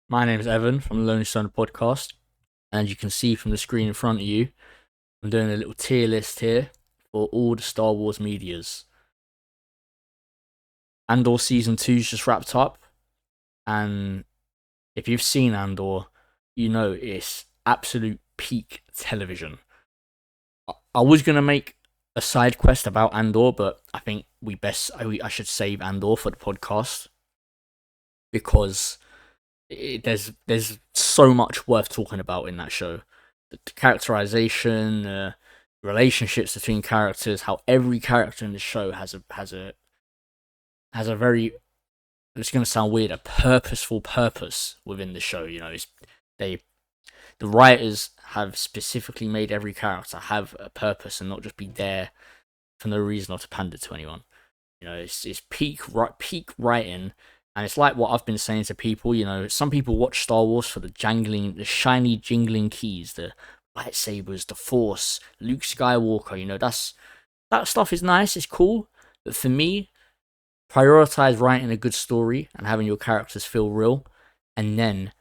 My name is Evan from the Lonely Stone podcast, and you can see from the screen in front of you, I'm doing a little tier list here for all the Star Wars medias. Andor season 2's just wrapped up, and if you've seen Andor, you know it's absolute peak television. I was gonna make a side quest about Andor, but I think I should save Andor for the podcast because there's so much worth talking about in that show. The characterization, relationships between characters, how every character in the show has a very, it's going to sound weird, a purposeful purpose within the show. They the writers have specifically made every character have a purpose and not just be there for no reason or to pander to anyone. It's peak writing, and it's like what I've been saying to people. Some people watch Star Wars for the shiny jingling keys, the lightsabers, the Force, Luke Skywalker. That stuff is nice, it's cool, but for me, prioritize writing a good story and having your characters feel real, and then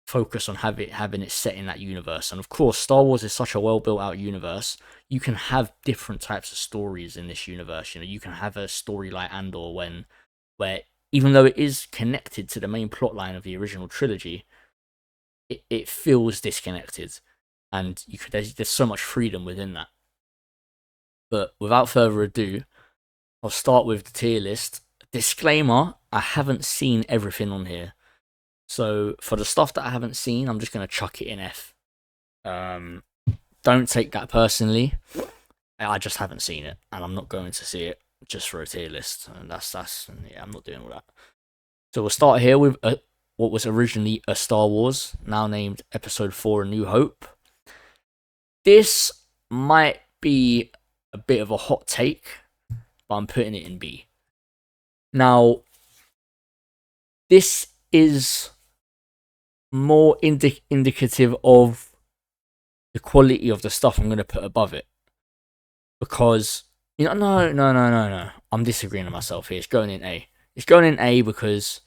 focus on having it set in that universe. And of course, Star Wars is such a well built out universe. You can have different types of stories in this universe. You can have a story like Andor where even though it is connected to the main plot line of the original trilogy, it feels disconnected, and there's so much freedom within that. But without further ado, I'll start with the tier list. Disclaimer: I haven't seen everything on here. So for the stuff that I haven't seen, I'm just gonna chuck it in F. Don't take that personally. I just haven't seen it, and I'm not going to see it just for a tier list. And yeah, I'm not doing all that. So we'll start here with what was originally a Star Wars, now named Episode 4: A New Hope. This might be a bit of a hot take, but I'm putting it in B. Now, this is more indicative of the quality of the stuff I'm going to put above it. Because, no. I'm disagreeing with myself here. It's going in A. It's going in A because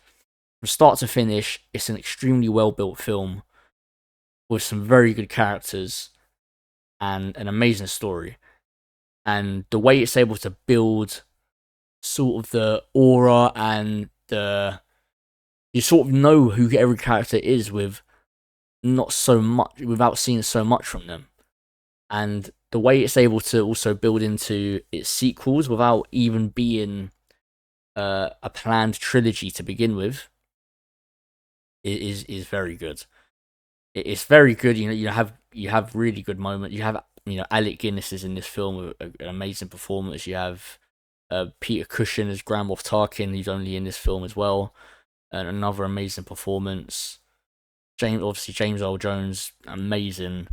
from start to finish, it's an extremely well built film with some very good characters and an amazing story. And the way it's able to build sort of the aura and you sort of know who every character is with not so much, without seeing so much from them. And the way it's able to also build into its sequels without even being a planned trilogy to begin with is very good. It's very good. You have really good moments. You have Alec Guinness is in this film with an amazing performance. You have Peter Cushing as Grand Moff Tarkin, who's only in this film as well, and another amazing performance. James Earl Jones, amazing.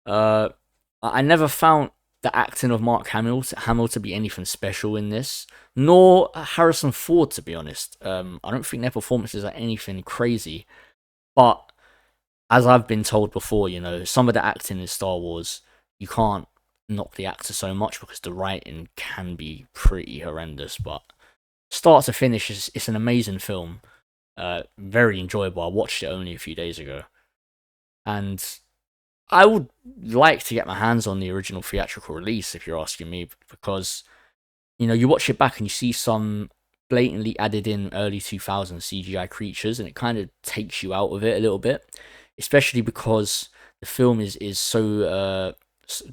I never found the acting of Mark Hamill to be anything special in this, nor Harrison Ford, to be honest. I don't think their performances are anything crazy, but as I've been told before, some of the acting in Star Wars, you can't knock the actor so much because the writing can be pretty horrendous. But start to finish, it's an amazing film. Very enjoyable. I watched it only a few days ago, and I would like to get my hands on the original theatrical release if you're asking me, because you watch it back and you see some blatantly added in early 2000s CGI creatures, and it kind of takes you out of it a little bit, especially because the film is so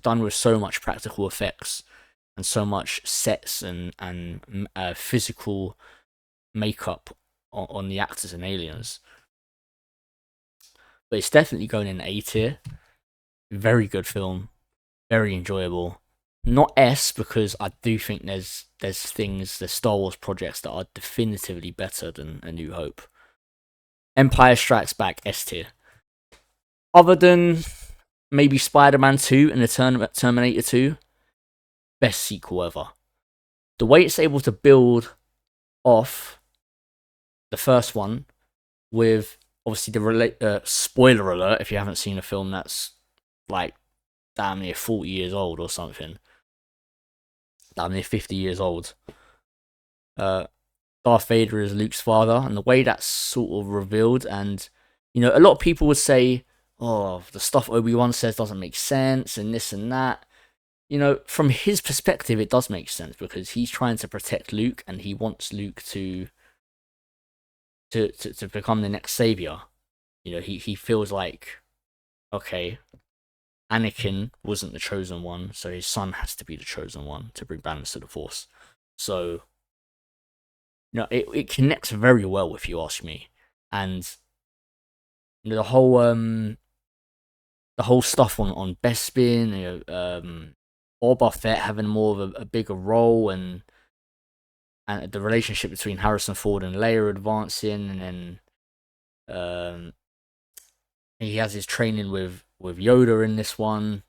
done with so much practical effects and so much sets and physical makeup on the actors and aliens. But it's definitely going in A tier. Very good film, very enjoyable. Not S, because I do think there's Star Wars projects that are definitively better than A New Hope. Empire Strikes Back, S tier. Other than maybe Spider-Man 2 and the Terminator 2, best sequel ever. The way it's able to build off the first one with obviously the spoiler alert if you haven't seen a film that's like damn near 40 years old or something, damn near 50 years old. Darth Vader is Luke's father, and the way that's sort of revealed, and A lot of people would say, "Oh, the stuff Obi-Wan says doesn't make sense," and this and that. From his perspective, it does make sense because he's trying to protect Luke, and he wants Luke to become the next savior. He feels like, okay, Anakin wasn't the chosen one, so his son has to be the chosen one to bring balance to the Force. So, it connects very well, if you ask me. And the whole stuff on Bespin, Boba Fett having more of a bigger role, and the relationship between Harrison Ford and Leia advancing, and then he has his training with Yoda in this one.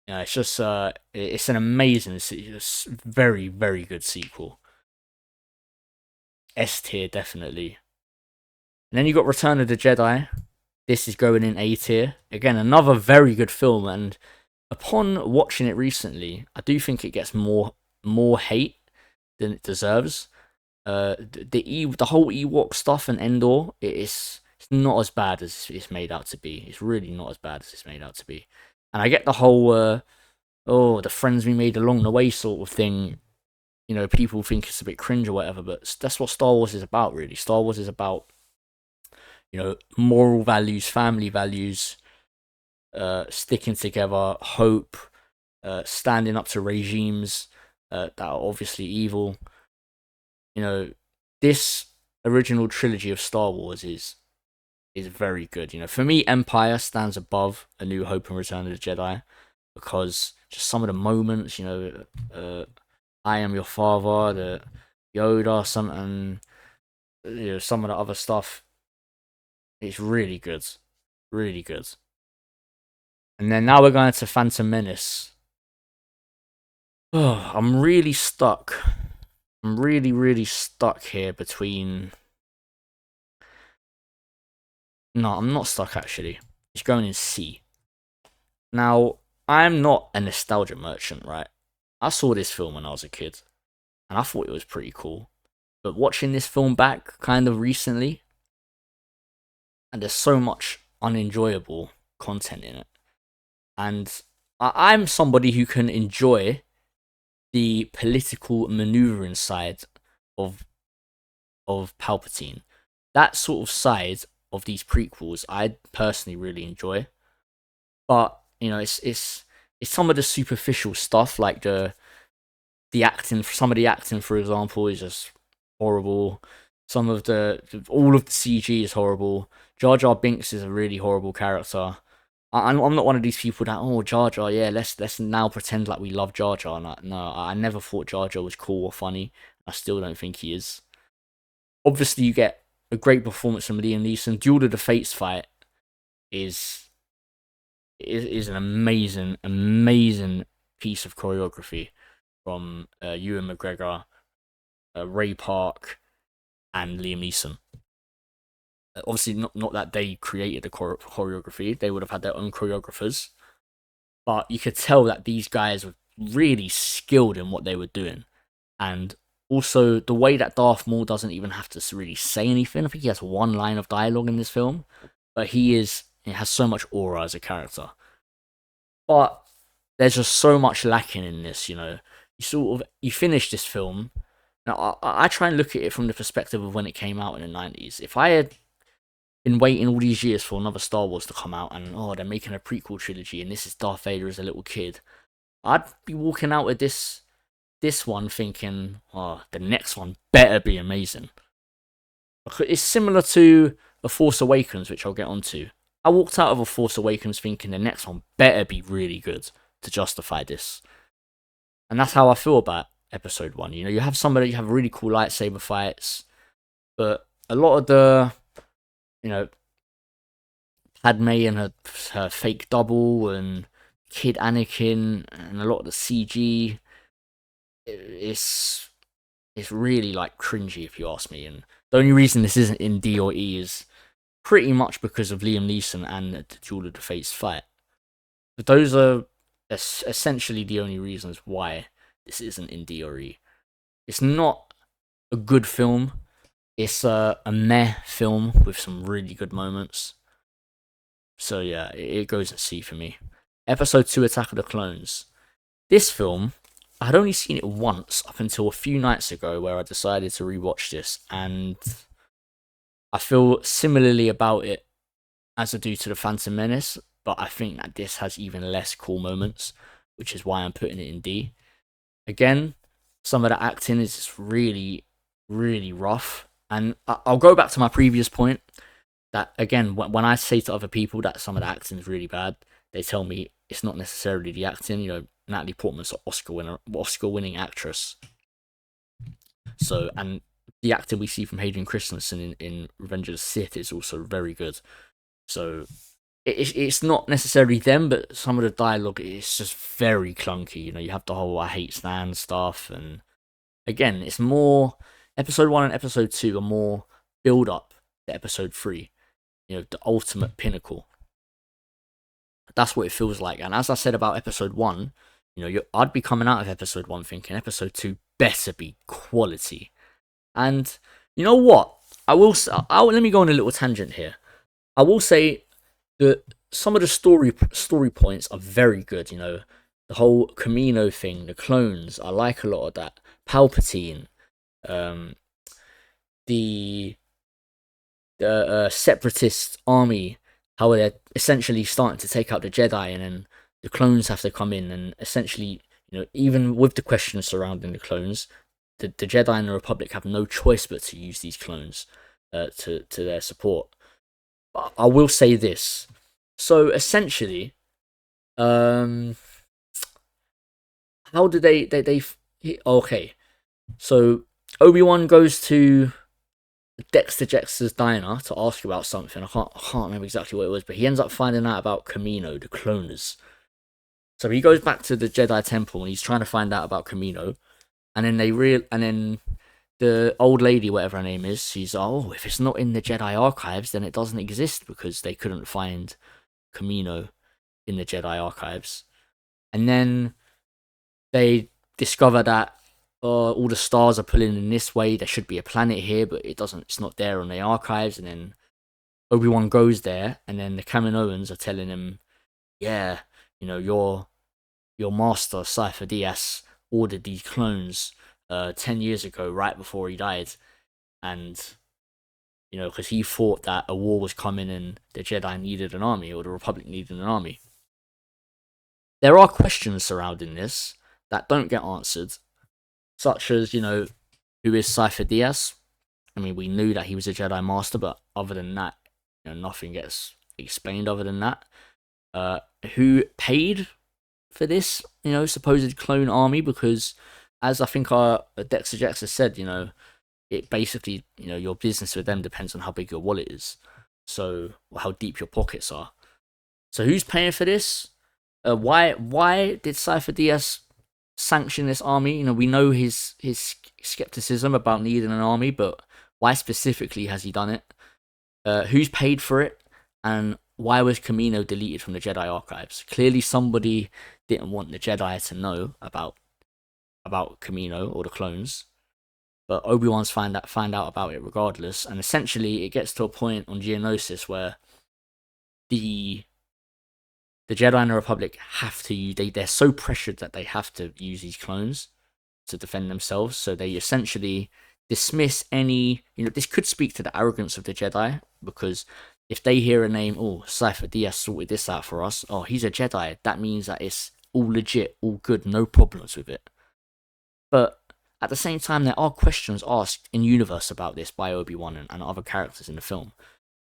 It's just it's an amazing, it's very, very good sequel. S tier, definitely. And then you got Return of the Jedi. This is going in A tier. Again, another very good film, and upon watching it recently, I do think it gets more hate than it deserves. The whole Ewok stuff and Endor, it's not as bad as it's made out to be. It's really not as bad as it's made out to be. And I get the whole the friends we made along the way sort of thing. People think it's a bit cringe or whatever, but that's what Star Wars is about, really. Star Wars is about moral values, family values, sticking together, hope, standing up to regimes that are obviously evil. This original trilogy of Star Wars is very good. For me, Empire stands above A New Hope and Return of the Jedi because just some of the moments, I am your father, the Yoda, some of the other stuff. It's really good, really good. And then now we're going to Phantom Menace. Oh, I'm really stuck. I'm really, really stuck here between. No, I'm not stuck actually. It's going in C. Now, I'm not a nostalgia merchant, right? I saw this film when I was a kid, and I thought it was pretty cool. But watching this film back kind of recently, and there's so much unenjoyable content in it. And I'm somebody who can enjoy the political maneuvering side of Palpatine. That sort of side of these prequels, I personally really enjoy. But it's some of the superficial stuff, like the acting. Some of the acting, for example, is just horrible. Some of all of the CG is horrible. Jar Jar Binks is a really horrible character. I'm not one of these people that Jar Jar, yeah, let's now pretend like we love Jar Jar. No, I never thought Jar Jar was cool or funny. I still don't think he is. Obviously, you get a great performance from Liam Neeson. Duel of the Fates fight is an amazing, amazing piece of choreography from Ewan McGregor, Ray Park, and Liam Neeson. Obviously, not that they created the choreography; they would have had their own choreographers. But you could tell that these guys were really skilled in what they were doing, and also the way that Darth Maul doesn't even have to really say anything. I think he has one line of dialogue in this film, but he has so much aura as a character. But there's just so much lacking in this. You finish this film. Now I try and look at it from the perspective of when it came out in the 90s. If I had been waiting all these years for another Star Wars to come out, and they're making a prequel trilogy, and this is Darth Vader as a little kid, I'd be walking out with this one thinking, the next one better be amazing. It's similar to The Force Awakens, which I'll get onto. I walked out of A Force Awakens thinking the next one better be really good to justify this. And that's how I feel about Episode 1. You have you have really cool lightsaber fights, but a lot of the, Padme and her fake double and kid Anakin and a lot of the CG, it's really like cringy if you ask me. And the only reason this isn't in D or E is pretty much because of Liam Neeson and the Duel of the Fates fight. But those are essentially the only reasons why this isn't in D or E. It's not a good film. It's a meh film with some really good moments. So yeah, it goes at C for me. Episode 2, Attack of the Clones. This film, I had only seen it once up until a few nights ago where I decided to rewatch this, and I feel similarly about it as I do to The Phantom Menace, but I think that this has even less cool moments, which is why I'm putting it in D. Again, some of the acting is just really, really rough. And I'll go back to my previous point that, again, when I say to other people that some of the acting is really bad, they tell me it's not necessarily the acting. Natalie Portman's an Oscar winning actress. So, and the actor we see from Hayden Christensen in Revenge of the Sith is also very good. So it's not necessarily them, but some of the dialogue is just very clunky. You have the whole "I hate Stan" stuff, and again, it's more episode 1 and episode 2 are more build up to episode 3. The ultimate pinnacle. That's what it feels like. And as I said about episode 1, I'd be coming out of episode 1 thinking episode 2 better be quality. And you know what? Let me go on a little tangent here. I will say that some of the story points are very good. The whole Camino thing, the clones. I like a lot of that. Palpatine, um, the separatist army, how they're essentially starting to take out the Jedi, and then the clones have to come in, and essentially, even with the questions surrounding the clones, the Jedi and the Republic have no choice but to use these clones to their support. But I will say this. So essentially, how do they okay? So Obi-Wan goes to Dexter Jettster's diner to ask about something. I can't remember exactly what it was, but he ends up finding out about Camino, the cloners. So he goes back to the Jedi Temple and he's trying to find out about Camino, and then the old lady, whatever her name is, she's if it's not in the Jedi archives, then it doesn't exist because they couldn't find Camino in the Jedi archives. And then they discover that all the stars are pulling in this way. There should be a planet here, but it's not there on the archives. And then Obi-Wan goes there, and then the Kaminoans are telling him, yeah, your master Cypher Dyas ordered these clones 10 years ago, right before he died, and because he thought that a war was coming and the Jedi needed an army, or the Republic needed an army. There are questions surrounding this that don't get answered, such as, who is Cypher Dyas? I mean, we knew that he was a Jedi Master, but other than that, nothing gets explained other than that. Who paid for this, supposed clone army? Because, as I think our Dexter Jettster said, it basically, your business with them depends on how big your wallet is. So, or how deep your pockets are. So, who's paying for this? Why did Cypher Dyas sanction this army? We know his skepticism about needing an army, but why specifically has he done it? Who's paid for it? And why was Camino deleted from the Jedi archives? Clearly somebody didn't want the Jedi to know about Camino or the clones. But Obi-Wan's find out about it regardless, and essentially it gets to a point on Geonosis where the Jedi and the Republic have to use. They're so pressured that they have to use these clones to defend themselves. So they essentially dismiss any. This could speak to the arrogance of the Jedi, because if they hear a name, Cypher Dyas sorted this out for us. Oh, he's a Jedi. That means that it's all legit, all good, no problems with it. But at the same time, there are questions asked in universe about this by Obi-Wan and other characters in the film.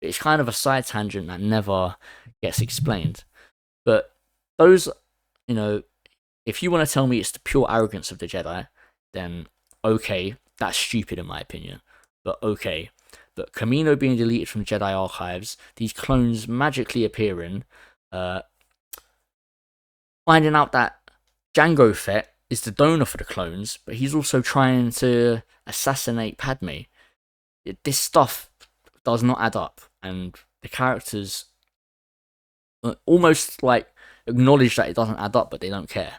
It's kind of a side tangent that never gets explained. But those, if you want to tell me it's the pure arrogance of the Jedi, then okay, that's stupid in my opinion. But okay. But Camino being deleted from Jedi archives, these clones magically appearing, finding out that Jango Fett is the donor for the clones, but he's also trying to assassinate Padme. This stuff does not add up, and the characters almost acknowledge that it doesn't add up, but they don't care.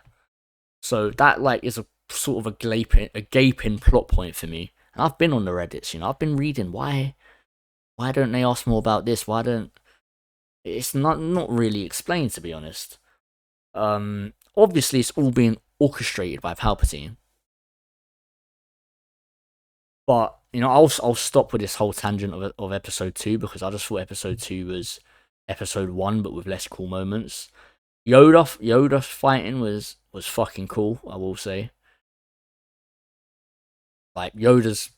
So that is a sort of a gaping plot point for me, And I've been on the Reddits, I've been reading why don't they ask more about this? Why don't it's not really explained, to be honest. Obviously it's all being orchestrated by Palpatine. But I'll stop with this whole tangent of episode 2 because I just thought episode 2 was episode 1 but with less cool moments. Yoda fighting was fucking cool, I will say. Like Yoda's,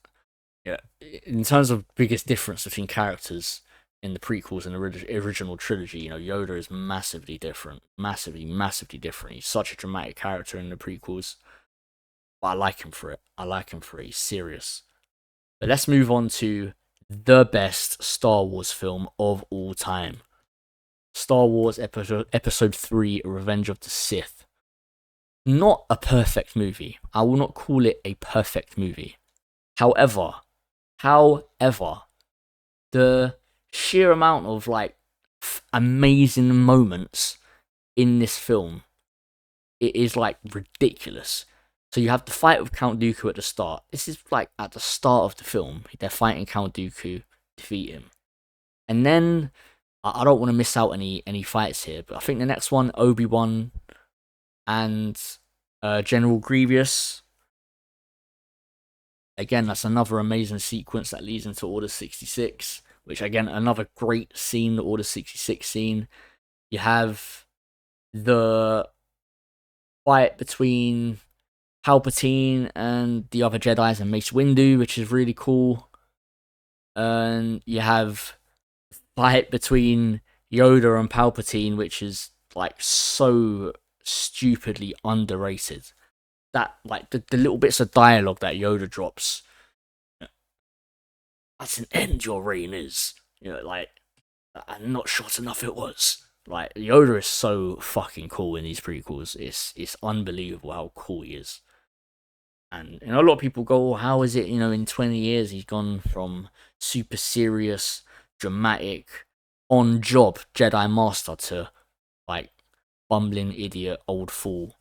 yeah, in terms of biggest difference between characters in the prequels and the original trilogy, Yoda is massively different, massively different. He's such a dramatic character in the prequels, but I like him for it. He's serious. But let's move on to the best Star Wars film of all time. Star Wars Episode 3, Revenge of the Sith. Not a perfect movie. I will not call it a perfect movie. However, the sheer amount of amazing moments in this film, it is ridiculous. So you have the fight with Count Dooku at the start. This is at the start of the film. They're fighting Count Dooku, defeat him. And then, I don't want to miss out any fights here, but I think the next one, Obi-Wan and General Grievous. Again, that's another amazing sequence that leads into Order 66, which again, another great scene, the Order 66 scene. You have the fight between Palpatine and the other Jedis and Mace Windu, which is really cool. And you have the fight between Yoda and Palpatine, which is so stupidly underrated. That the little bits of dialogue that Yoda drops, that's an end your reign is. And not short enough it was. Yoda is so fucking cool in these prequels. It's unbelievable how cool he is. And a lot of people go, oh, how is it, in 20 years he's gone from super serious, dramatic, on-job Jedi Master to, bumbling idiot, old fool,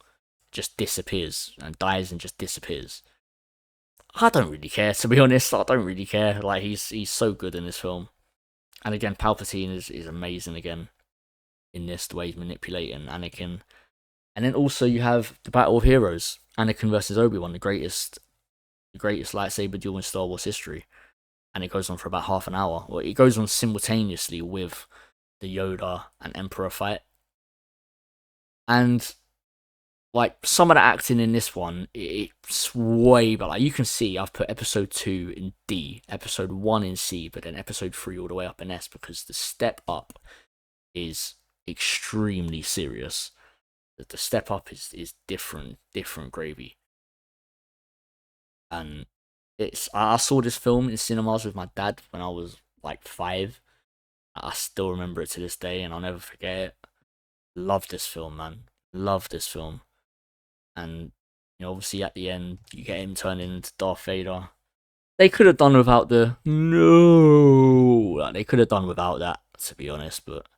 just disappears and dies and just disappears. I don't really care, to be honest. I don't really care. He's so good in this film. And again, Palpatine is amazing again in this, the way he's manipulating Anakin. And then also you have the Battle of Heroes, Anakin versus Obi-Wan, the greatest lightsaber duel in Star Wars history. And it goes on for about half an hour. Well, it goes on simultaneously with the Yoda and Emperor fight. And some of the acting in this one, it's way, but you can see I've put episode 2 in D, episode 1 in C, but then episode 3 all the way up in S because the step up is extremely serious. The step up is different gravy. And I saw this film in cinemas with my dad when I was 5. I still remember it to this day and I'll never forget it. Love this film, man. Love this film. And obviously at the end you get him turning into Darth Vader. They could have done without the no. They could have done without that, to be honest, but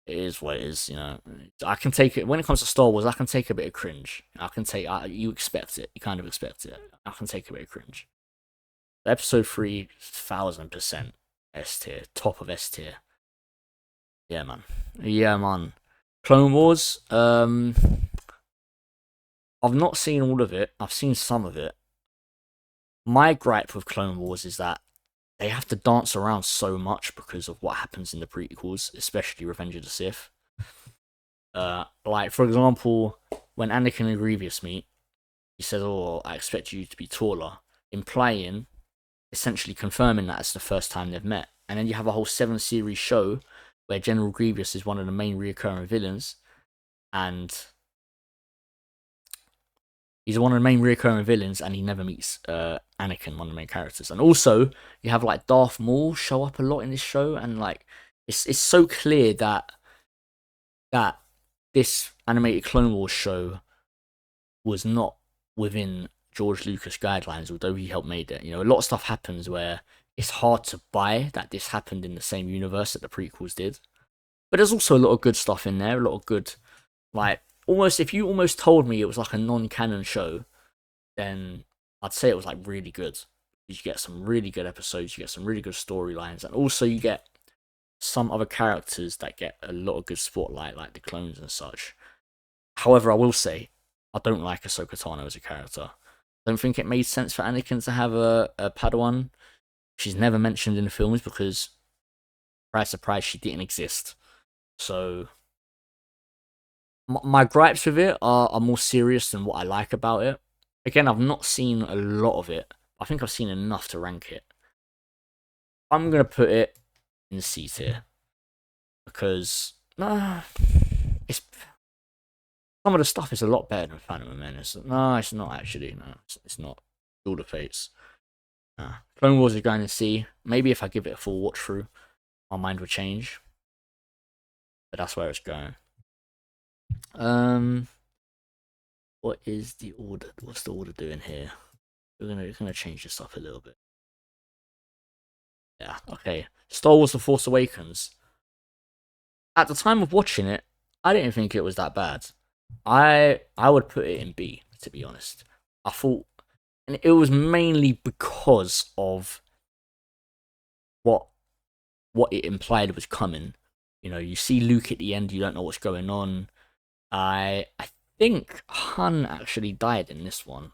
it is what it is, I can take it when it comes to Star Wars. I can take a bit of cringe. You expect it. You kind of expect it. I can take a bit of cringe. Episode 3, 1000% S tier, top of S tier. Yeah, man. Clone Wars. I've not seen all of it. I've seen some of it. My gripe with Clone Wars is that they have to dance around so much because of what happens in the prequels, especially Revenge of the Sith. For example, when Anakin and Grievous meet, he says, "Oh, I expect you to be taller," implying, essentially confirming that it's the first time they've met. And then you have a whole 7-series show where General Grievous is one of the main recurring villains, and he's one of the main recurring villains, and he never meets Anakin, one of the main characters. And also, you have Darth Maul show up a lot in this show, and it's so clear that this animated Clone Wars show was not within George Lucas guidelines, although he helped make it. A lot of stuff happens where it's hard to buy that this happened in the same universe that the prequels did. But there's also a lot of good stuff in there, a lot of good, if you almost told me it was a non-canon show, then I'd say it was really good. You get some really good episodes, you get some really good storylines, and also you get some other characters that get a lot of good spotlight, like the clones and such. However, I will say, I don't like Ahsoka Tano as a character. I don't think it made sense for Anakin to have a Padawan. She's never mentioned in the films because, surprise, surprise, she didn't exist. So, my gripes with it are more serious than what I like about it. Again, I've not seen a lot of it. I think I've seen enough to rank it. I'm going to put it in C tier because it's some of the stuff is a lot better than Phantom Menace. No, it's not actually. No, it's not. All the fates. Clone Wars is going to see. Maybe if I give it a full watch through, my mind will change. But that's where it's going. What is the order? What's the order doing here? We're gonna change this up a little bit. Yeah, okay. Star Wars: The Force Awakens. At the time of watching it, I didn't think it was that bad. I would put it in B, to be honest. I thought, and it was mainly because of what it implied was coming. You know, you see Luke at the end, you don't know what's going on. I think Han actually died in this one,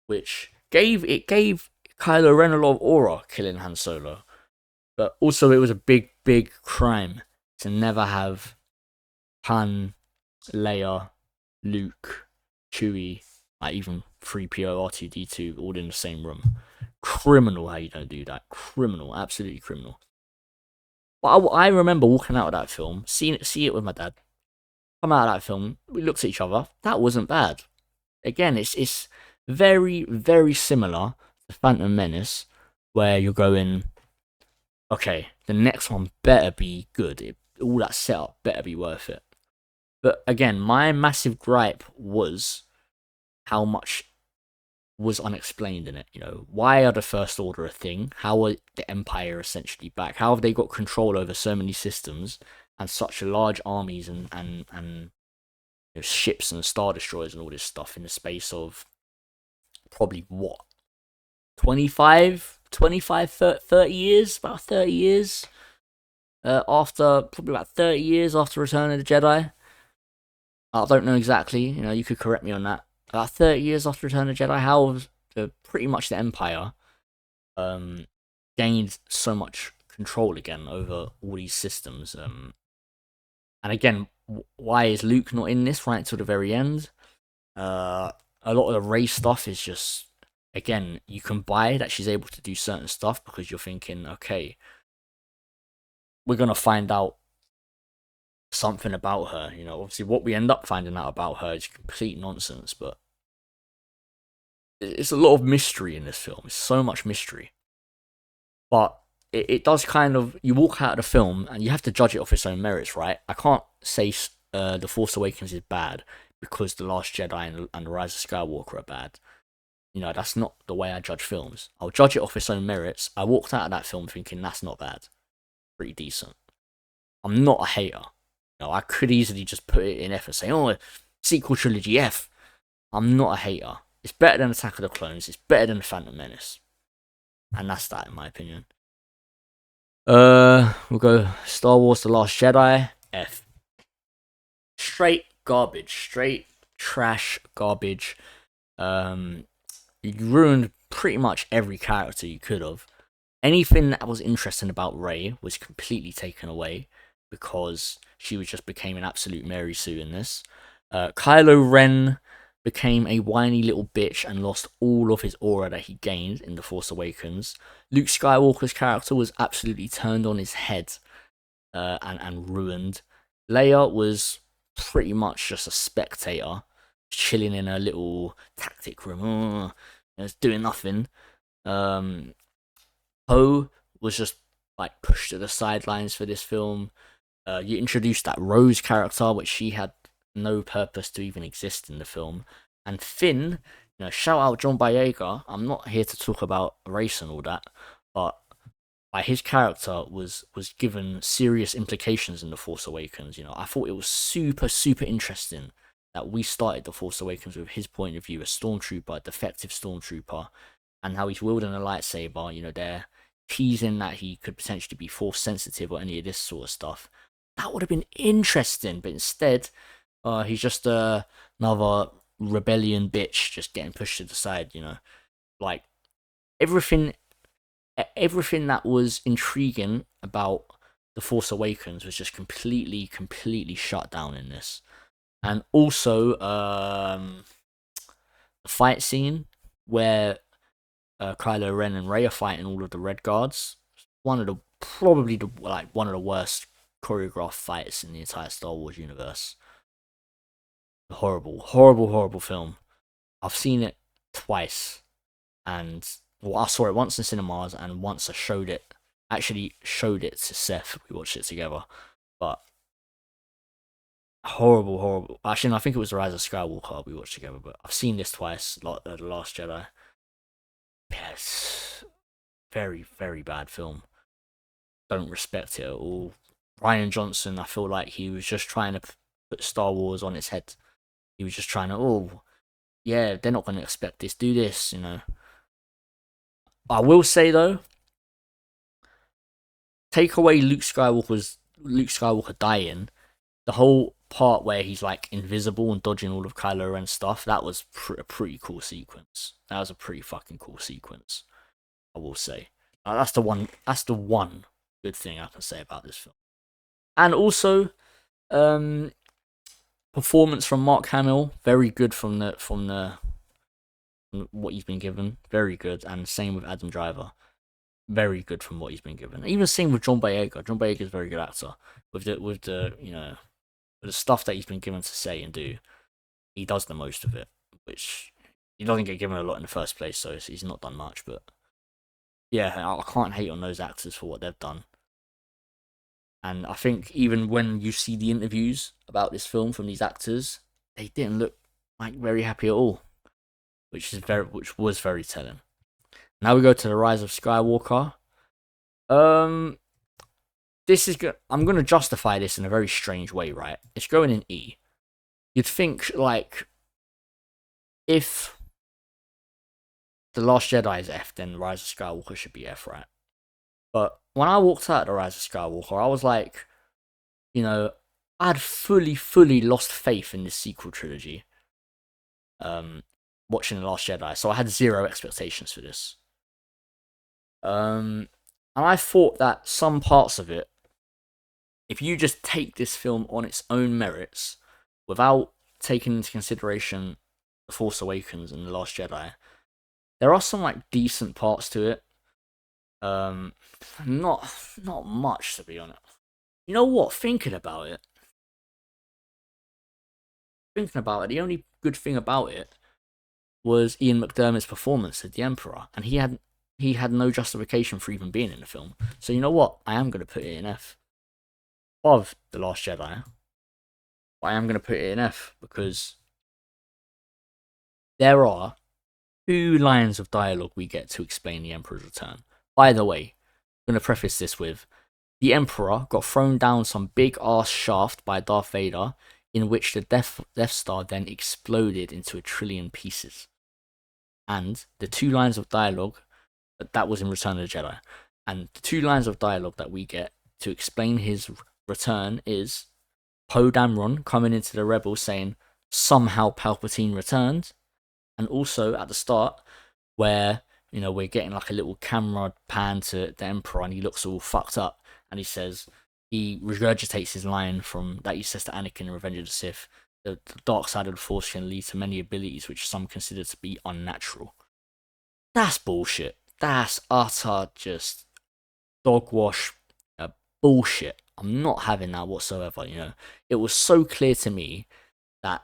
which gave Kylo Ren a lot of aura, killing Han Solo. But also, it was a big crime to never have Han, Leia, Luke, Chewie, like even 3PO, R2D2 all in the same room. Criminal how you don't do that. Criminal, absolutely criminal. But I remember walking out of that film, see it with my dad. Come out of that film, we looked at each other. That wasn't bad. Again, it's very similar to Phantom Menace, where you're going, okay, the next one better be good. All that setup better be worth it. But again, my massive gripe was how much was unexplained in it. You know, why are the First Order a thing? How are the Empire essentially back? How have they got control over so many systems and such large armies and you know, ships and star destroyers and all this stuff in the space of probably what 30 years, about 30 years after, probably about 30 years after Return of the Jedi. I don't know exactly, you know, you could correct me on that. About 30 years after Return of the Jedi, how have pretty much the Empire gained so much control again over all these systems? And again, why is Luke not in this right until the very end? A lot of the Rey stuff is just, again, you can buy that she's able to do certain stuff because you're thinking, okay, we're going to find out something about her. You know, obviously what we end up finding out about her is complete nonsense, but it's a lot of mystery in this film. It's so much mystery. But it does kind of, you walk out of the film and you have to judge it off its own merits, right? I can't say The Force Awakens is bad because The Last Jedi and The Rise of Skywalker are bad. You know, that's not the way I judge films. I'll judge it off its own merits. I walked out of that film thinking that's not bad. Pretty decent. I'm not a hater. You know, I could easily just put it in F and say, oh, sequel trilogy F. I'm not a hater. It's better than Attack of the Clones. It's better than Phantom Menace. And that's that, in my opinion. We'll go Star Wars The Last Jedi, F. Straight garbage. Straight trash garbage. You ruined pretty much every character you could have. Anything that was interesting about Rey was completely taken away because she just became an absolute Mary Sue in this. Kylo Ren became a whiny little bitch and lost all of his aura that he gained in The Force Awakens. Luke Skywalker's character was absolutely turned on his head and ruined. Leia was pretty much just a spectator, chilling in her little tactic room, doing nothing. Poe was just like pushed to the sidelines for this film. You introduced that Rose character, which she had no purpose to even exist in the film. And Finn, you know, shout out John Boyega. I'm not here to talk about race and all that, but his character was given serious implications in The Force Awakens. You know, I thought it was super interesting that we started The Force Awakens with his point of view, a stormtrooper, a defective stormtrooper, and how he's wielding a lightsaber. They're teasing that he could potentially be force sensitive or any of this sort of stuff. That would have been interesting, but instead, he's just another rebellion bitch, just getting pushed to the side. Like everything, everything that was intriguing about the Force Awakens was just completely shut down in this. And also, the fight scene where Kylo Ren and Rey are fighting all of the Red Guards. One of the probably one of the worst choreographed fights in the entire Star Wars universe. Horrible film. I've seen it twice, and I saw it once in cinemas, and once I actually showed it to Seth. We watched it together, but horrible. Actually, no, I think it was The Rise of Skywalker we watched together, but I've seen this twice. Like The Last Jedi. Yes, very bad film. Don't respect it at all. Ryan Johnson, I feel like he was just trying to put Star Wars on its head. He was just trying to, yeah, they're not going to expect this. Do this. I will say though, take away Luke Skywalker dying. The whole part where he's like invisible and dodging all of Kylo Ren's stuff. That was a pretty cool sequence. That was a pretty fucking cool sequence. I will say. That's the one. That's the one good thing I can say about this film. And also, performance from Mark Hamill, very good from what he's been given, very good. And same with Adam Driver, very good from what he's been given. Even same with John Boyega. John Boyega is a very good actor with the stuff that he's been given to say and do. He does the most of it, which he doesn't get given a lot in the first place, so he's not done much. But yeah, I can't hate on those actors for what they've done. And I think even when you see the interviews about this film from these actors, they didn't look like very happy at all, which was very telling. Now we go to The Rise of Skywalker. This is good. I'm gonna justify this in a very strange way, right? It's going in E. You'd think like if The Last Jedi is F, then The Rise of Skywalker should be F, right? But when I walked out of The Rise of Skywalker, I was like, I had fully lost faith in this sequel trilogy. Watching The Last Jedi, so I had zero expectations for this. And I thought that some parts of it, if you just take this film on its own merits, without taking into consideration The Force Awakens and The Last Jedi, there are some like decent parts to it. Not much, to be honest. You know what? Thinking about it, the only good thing about it was Ian McDiarmid's performance as the Emperor, and he had no justification for even being in the film. So you know what? I am going to put it in F. Of The Last Jedi, I am going to put it in F because there are 2 lines of dialogue we get to explain the Emperor's return. By the way, I'm going to preface this with, the Emperor got thrown down some big ass shaft by Darth Vader, in which the Death Star then exploded into 1 trillion pieces. And the 2 lines of dialogue, that was in Return of the Jedi, and the 2 lines of dialogue that we get to explain his return is Poe Dameron coming into the Rebels saying, somehow Palpatine returned, and also at the start, where we're getting like a little camera pan to the Emperor, and he looks all fucked up, and he regurgitates his line from that he says to Anakin in Revenge of the Sith: the dark side of the Force can lead to many abilities which some consider to be unnatural. That's bullshit. That's utter just dogwash bullshit. I'm not having that whatsoever. It was so clear to me that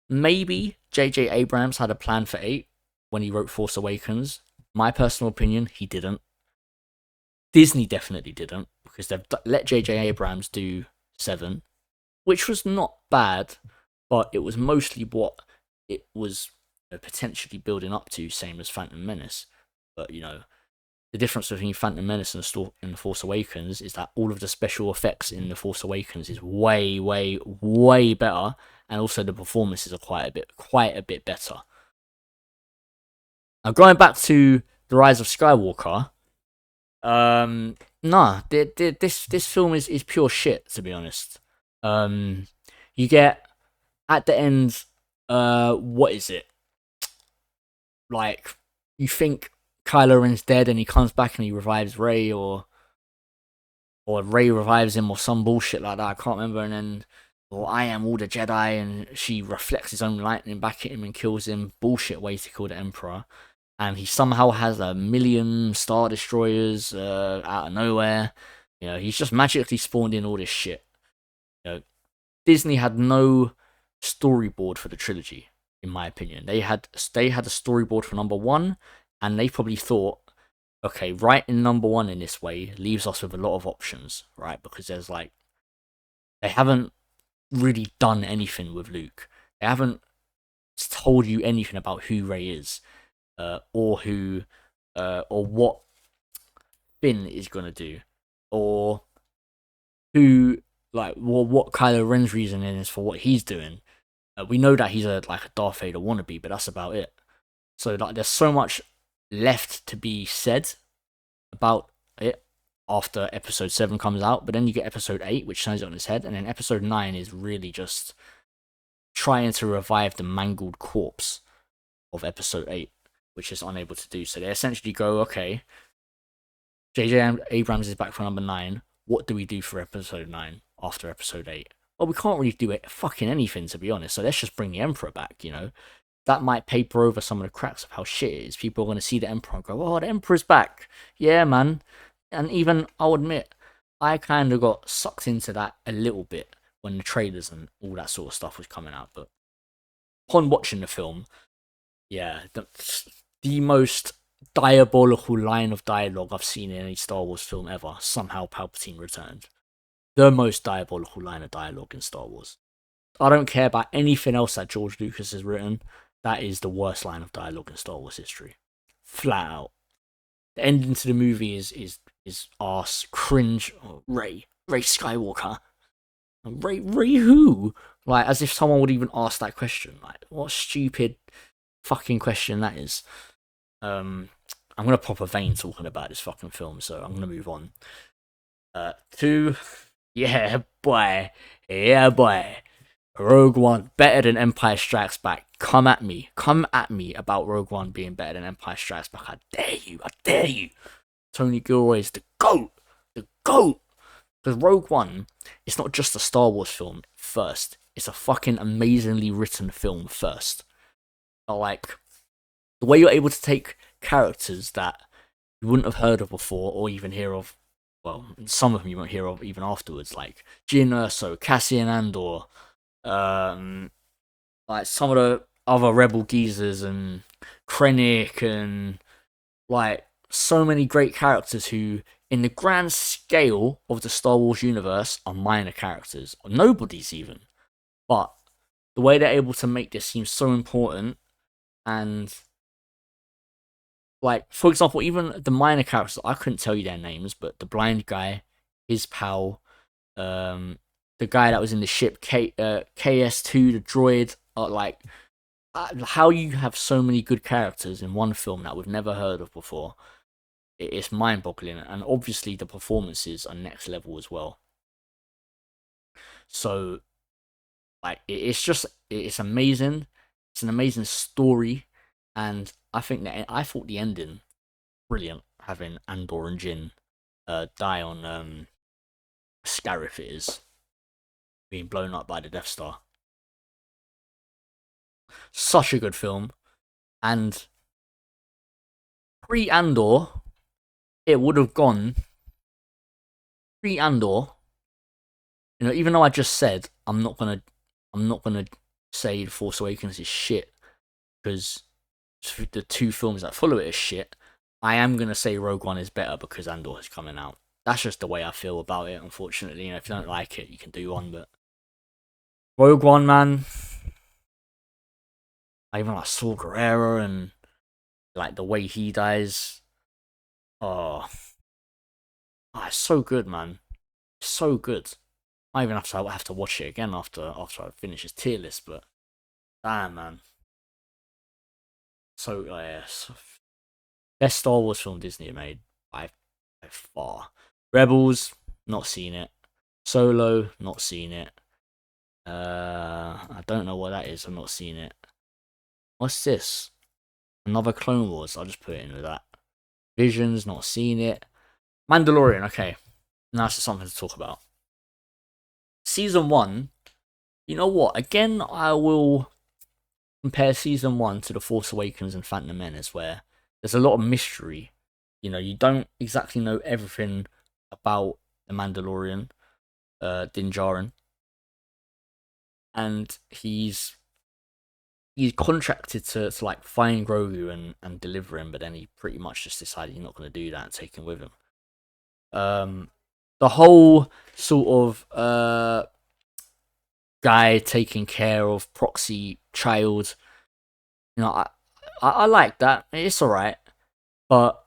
maybe J.J. Abrams had a plan for 8 when he wrote Force Awakens. My personal opinion, he didn't. Disney definitely didn't, because they've let J.J. Abrams do 7, which was not bad, but it was mostly what it was potentially building up to, same as Phantom Menace. But the difference between Phantom Menace and The Force Awakens is that all of the special effects in The Force Awakens is way better, and also the performances are quite a bit better. Now going back to the Rise of Skywalker, nah, this film is pure shit, to be honest. Um, you get at the end, what is it like? You think Kylo Ren's dead, and he comes back and he revives Rey, or Rey revives him, or some bullshit like that. I can't remember. And then, or I am all the Jedi, and she reflects his own lightning back at him and kills him. Bullshit way to kill the Emperor. And he somehow has 1,000,000 Star Destroyers out of nowhere. He's just magically spawned in all this shit. Disney had no storyboard for the trilogy, in my opinion. They had a storyboard for number one, and they probably thought, okay, writing number one in this way leaves us with a lot of options, right? Because they haven't really done anything with Luke. They haven't told you anything about who Rey is, or what Finn is gonna do, or who what Kylo Ren's reasoning is for what he's doing. We know that he's a Darth Vader wannabe, but that's about it. So there's so much left to be said about it after episode 7 comes out, but then you get episode 8, which turns it on its head, and then episode 9 is really just trying to revive the mangled corpse of episode 8, which is unable to do. So they essentially go, okay, J.J. Abrams is back for number 9. What do we do for episode 9 after episode 8? Well, we can't really do it fucking anything, to be honest, so let's just bring the Emperor back, That might paper over some of the cracks of how shit it is. People are going to see the Emperor and go, oh, the Emperor's back. Yeah, man. And even, I'll admit, I kind of got sucked into that a little bit when the trailers and all that sort of stuff was coming out. But upon watching the film, yeah, the most diabolical line of dialogue I've seen in any Star Wars film ever. Somehow Palpatine returned. The most diabolical line of dialogue in Star Wars. I don't care about anything else that George Lucas has written. That is the worst line of dialogue in Star Wars history. Flat out. The ending to the movie is arse, cringe. Oh, Rey Skywalker. Rey who? Like, as if someone would even ask that question. Like, what stupid fucking question that is. I'm gonna pop a vein talking about this fucking film, so I'm gonna move on. Yeah boy. Rogue One better than Empire Strikes Back. Come at me about Rogue One being better than Empire Strikes Back. I dare you. Tony Gilroy is the GOAT. Because Rogue One, it's not just a Star Wars film first. It's a fucking amazingly written film first. Like, the way you're able to take characters that you wouldn't have heard of before or even hear of, well, some of them you won't hear of even afterwards, like Jyn Erso, Cassian Andor, like some of the other Rebel geezers and Krennic, and like so many great characters who, in the grand scale of the Star Wars universe, are minor characters, or nobodies even. But the way they're able to make this seem so important, and like, for example, even the minor characters, I couldn't tell you their names, but the blind guy, his pal, the guy that was in the ship, KS2, the droid, how you have so many good characters in one film that we've never heard of before. It's mind-boggling, and obviously the performances are next level as well. So, like, it's amazing. It's an amazing story, and I thought the ending brilliant, having Andor and Jyn die on Scarif, it is, being blown up by the Death Star. Such a good film, and pre-Andor, it would have gone pre-Andor. Even though I just said I'm not gonna say The Force Awakens is shit, because the two films that follow it is shit. I am gonna say Rogue One is better because Andor is coming out. That's just the way I feel about it, unfortunately. If you don't like it, you can do one, but Rogue One, man. I even like Saw Gerrera, and like the way he dies. Oh, it's so good, man. It's so good. I even have to watch it again after I finish his tier list, but damn, man. So yes, best Star Wars film Disney made by far. Rebels, not seen it. Solo, not seen it. I don't know what that is. I'm not seeing it. What's this? Another Clone Wars. I'll just put it in with that. Visions, not seen it. Mandalorian. Okay, now it's just something to talk about. Season 1. You know what? Again, I will compare season 1 to The Force Awakens and Phantom Menace, where there's a lot of mystery. You know, you don't exactly know everything about the Mandalorian, Din Djarin, and he's contracted to like find Grogu and deliver him, but then he pretty much just decided he's not going to do that and take him with him. The whole sort of guy taking care of proxy child, you know, I like that. It's alright, but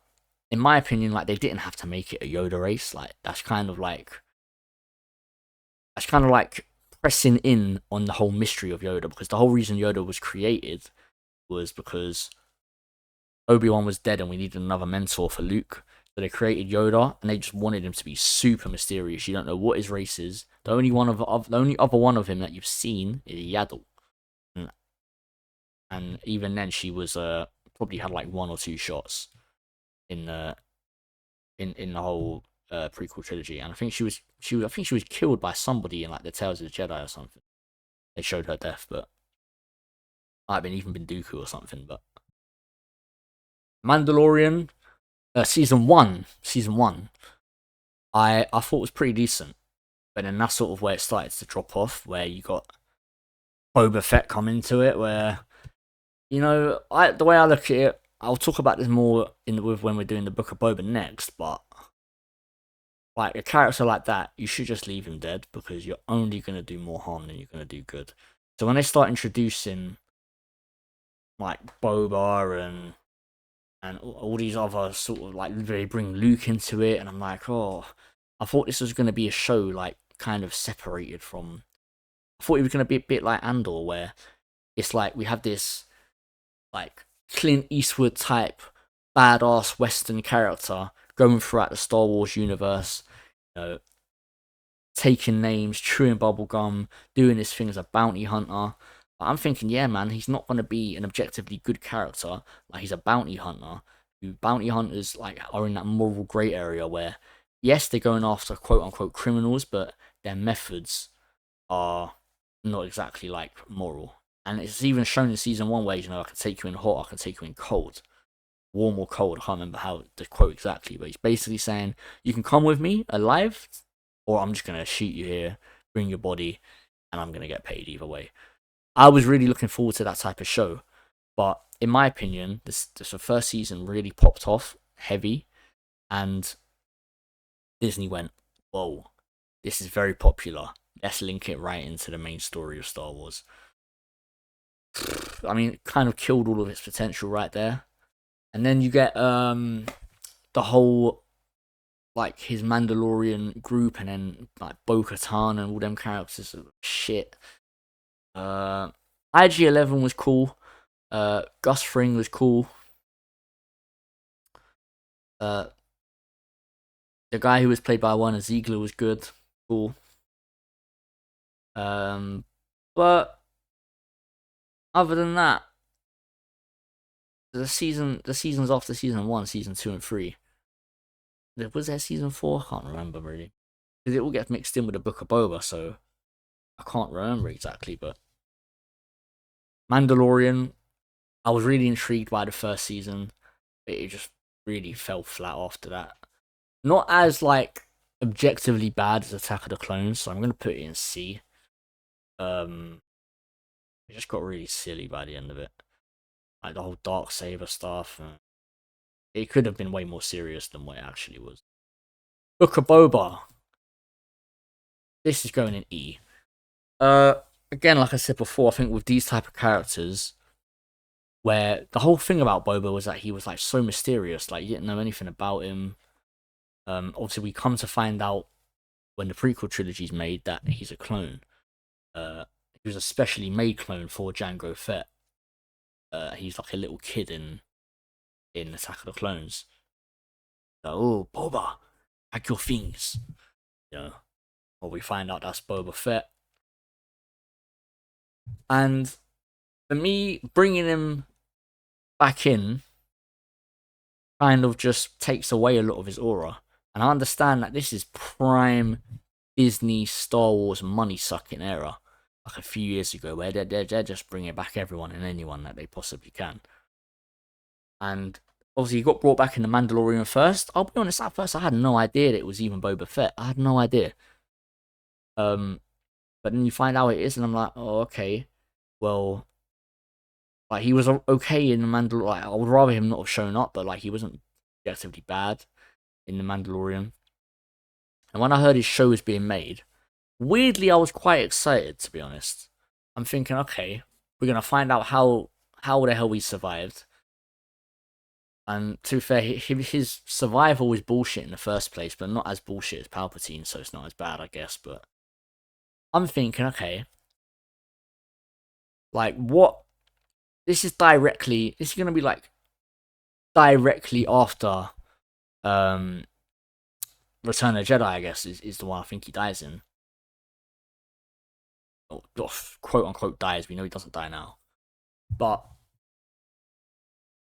in my opinion, like they didn't have to make it a Yoda race. Like that's kind of like pressing in on the whole mystery of Yoda, because the whole reason Yoda was created was because Obi-Wan was dead and we needed another mentor for Luke. So they created Yoda, and they just wanted him to be super mysterious. You don't know what his race is. The only other one of him that you've seen is Yaddle, and even then she was probably had like one or two shots in in the whole prequel trilogy, and I think I think she was killed by somebody in like the Tales of the Jedi or something. They showed her death, but might have been even been Dooku or something. But Mandalorian, season one, I thought was pretty decent, but then that's sort of where it started to drop off, where you got Boba Fett come into it, where you know the way I look at it, I'll talk about this more with when we're doing the Book of Boba next, but like a character like that, you should just leave him dead, because you're only gonna do more harm than you're gonna do good. So when they start introducing like Boba and all these other sort of like they bring Luke into it, and I'm like, oh, I thought this was gonna be a show like kind of separated from. I thought it was gonna be a bit like Andor, where it's like we have this like Clint Eastwood type badass Western character going throughout the Star Wars universe, you know, taking names, chewing bubblegum, doing his thing as a bounty hunter. I'm thinking, yeah, man, he's not going to be an objectively good character. Like, he's a bounty hunter. Bounty hunters like are in that moral grey area where, yes, they're going after quote unquote criminals, but their methods are not exactly like moral. And it's even shown in season 1 where, you know, I can take you in hot, I can take you in cold, warm or cold. I can't remember how the quote exactly, but he's basically saying, you can come with me alive, or I'm just gonna shoot you here, bring your body, and I'm gonna get paid either way. I was really looking forward to that type of show, but in my opinion, the first season really popped off heavy, and Disney went, "Whoa, this is very popular. Let's link it right into the main story of Star Wars." I mean, it kind of killed all of its potential right there. And then you get the whole like his Mandalorian group, and then like Bo-Katan and all them characters are shit. IG-11 was cool. Gus Fring was cool. Uh, the guy who was played by Werner Ziegler was good, cool. But other than that, the seasons after season 1, season 2 and 3. Was there season 4? I can't remember really, because it all gets mixed in with the Book of Boba, so I can't remember exactly. But Mandalorian, I was really intrigued by the first season, but it just really fell flat after that. Not as like objectively bad as Attack of the Clones, so I'm gonna put it in C. It just got really silly by the end of it, like the whole dark saber stuff. It could have been way more serious than what it actually was. Book of Boba, this is going in E. Again, like I said before, I think with these type of characters, where the whole thing about Boba was that he was like so mysterious, like you didn't know anything about him. Obviously, we come to find out when the prequel trilogy is made that he's a clone. He was a specially made clone for Jango Fett. he's like a little kid in Attack of the Clones. Like, oh, Boba, pack your things. You know, or we find out that's Boba Fett. And for me, bringing him back in kind of just takes away a lot of his aura. And I understand that this is prime Disney Star Wars money sucking era, like a few years ago, where they're just bringing back everyone and anyone that they possibly can. And obviously, he got brought back in the Mandalorian first. I'll be honest, at first I had no idea that it was even Boba Fett. I had no idea. But then you find out it is, and I'm like, oh, okay. Well, like he was okay in the Mandalorian. Like, I would rather him not have shown up, but like he wasn't objectively bad in the Mandalorian. And when I heard his show was being made, weirdly I was quite excited, to be honest. I'm thinking, okay, we're gonna find out how the hell he survived. And to be fair, his survival was bullshit in the first place, but not as bullshit as Palpatine, so it's not as bad, I guess. But I'm thinking, okay, like what? This is directly. This is gonna be like directly after Return of the Jedi, I guess, is the one I think he dies in. Or, quote unquote dies. We know he doesn't die now, but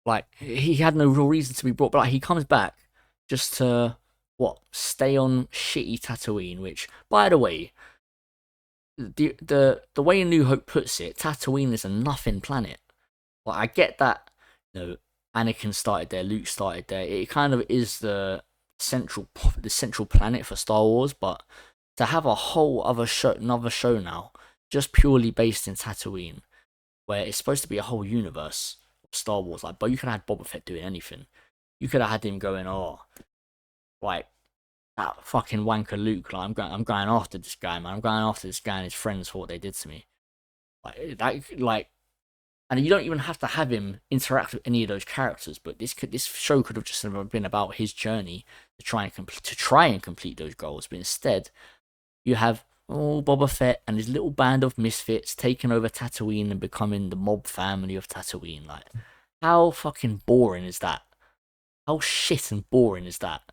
like he had no real reason to be brought back. He comes back just to stay on shitty Tatooine. Which, by the way, the way A New Hope puts it, Tatooine is a nothing planet. Like I get that, you know, Anakin started there, Luke started there. It kind of is the central planet for Star Wars, but to have a whole another show now, just purely based in Tatooine, where it's supposed to be a whole universe of Star Wars. Like, but you could have had Boba Fett doing anything. You could have had him going, oh, like that fucking wanker Luke. Like, I'm going after this guy, man. I'm going after this guy and his friends for what they did to me. Like that, like, and you don't even have to have him interact with any of those characters. But this show could have just been about his journey to try and complete those goals. But instead, you have Boba Fett and his little band of misfits taking over Tatooine and becoming the mob family of Tatooine. Like, how fucking boring is that? How shit and boring is that?